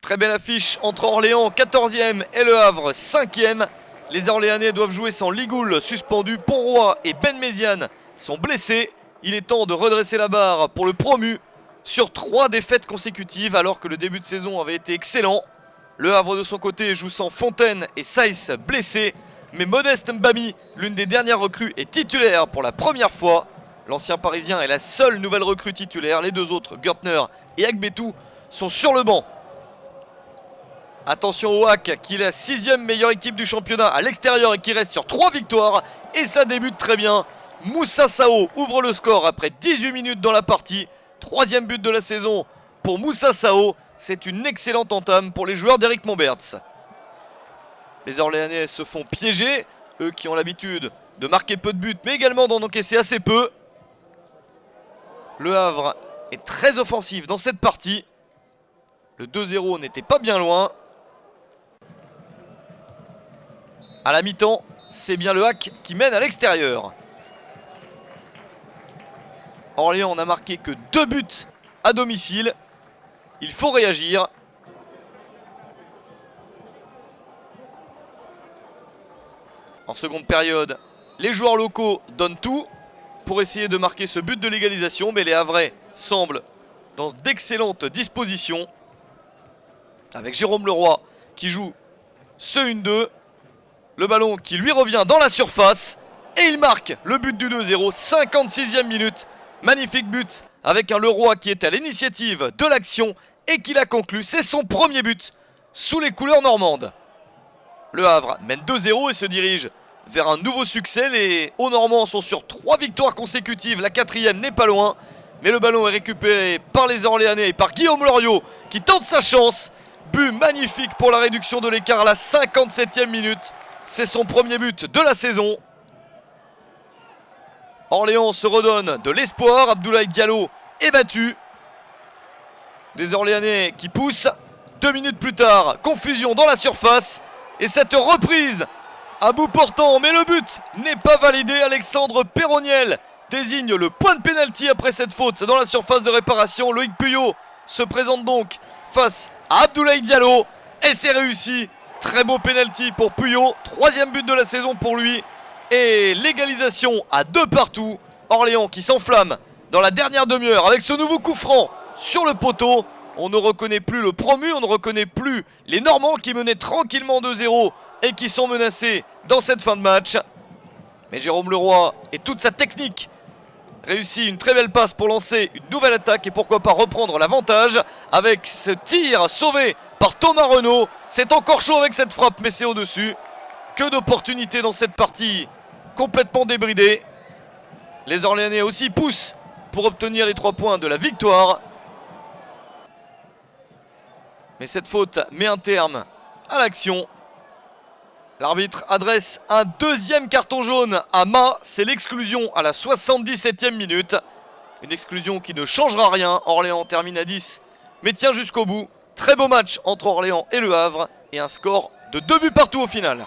Très belle affiche entre Orléans 14e et Le Havre 5e. Les Orléanais doivent jouer sans Ligoul suspendu, Ponroy et Ben Méziane sont blessés. Il est temps de redresser la barre pour le promu sur 3 défaites consécutives alors que le début de saison avait été excellent. Le Havre de son côté joue sans Fontaine et Saïs blessés. Mais Modeste Mbami, l'une des dernières recrues, est titulaire pour la première fois. L'ancien parisien est la seule nouvelle recrue titulaire. Les deux autres, Görtner et Agbetou, sont sur le banc. Attention au HAC qui est la 6e meilleure équipe du championnat à l'extérieur et qui reste sur 3 victoires. Et ça débute très bien. Moussa Sao ouvre le score après 18 minutes dans la partie. 3e but de la saison pour Moussa Sao. C'est une excellente entame pour les joueurs d'Éric Momberts. Les Orléanais se font piéger. Eux qui ont l'habitude de marquer peu de buts mais également d'en encaisser assez peu. Le Havre est très offensif dans cette partie. Le 2-0 n'était pas bien loin. À la mi-temps, c'est bien le HAC qui mène à l'extérieur. Orléans n'a marqué que 2 buts à domicile. Il faut réagir. En seconde période, les joueurs locaux donnent tout pour essayer de marquer ce but de l'égalisation. Mais les Havrais semblent dans d'excellentes dispositions. Avec Jérôme Leroy qui joue ce 1-2. Le ballon qui lui revient dans la surface. Et il marque le but du 2-0, 56e minute. Magnifique but avec un Leroy qui est à l'initiative de l'action et qui l'a conclu. C'est son premier but sous les couleurs normandes. Le Havre mène 2-0 et se dirige vers un nouveau succès. Les Hauts-Normands sont sur 3 victoires consécutives. La 4e n'est pas loin. Mais le ballon est récupéré par les Orléanais et par Guillaume Loriot qui tente sa chance. But magnifique pour la réduction de l'écart à la 57e minute. C'est son premier but de la saison. Orléans se redonne de l'espoir. Abdoulaye Diallo est battu. Des Orléanais qui poussent. 2 minutes plus tard, confusion dans la surface. Et cette reprise à bout portant. Mais le but n'est pas validé. Alexandre Perroniel désigne le point de pénalty après cette faute dans la surface de réparation. Loïc Puyot se présente donc face à Abdoulaye Diallo. Et c'est réussi. Très beau pénalty pour Puyot. 3e but de la saison pour lui. Et l'égalisation à 2 partout. Orléans qui s'enflamme dans la dernière demi-heure avec ce nouveau coup franc sur le poteau. On ne reconnaît plus le promu, on ne reconnaît plus les Normands qui menaient tranquillement 2-0 et qui sont menacés dans cette fin de match. Mais Jérôme Leroy et toute sa technique réussit une très belle passe pour lancer une nouvelle attaque et pourquoi pas reprendre l'avantage avec ce tir sauvé par Thomas Renaud. C'est encore chaud avec cette frappe mais c'est au-dessus. Que d'opportunités dans cette partie complètement débridée. Les Orléanais aussi poussent pour obtenir les 3 points de la victoire. Mais cette faute met un terme à l'action. L'arbitre adresse un 2e carton jaune à Ma. C'est l'exclusion à la 77e minute. Une exclusion qui ne changera rien. Orléans termine à 10 mais tient jusqu'au bout. Très beau match entre Orléans et Le Havre. Et un score de 2 buts partout au final.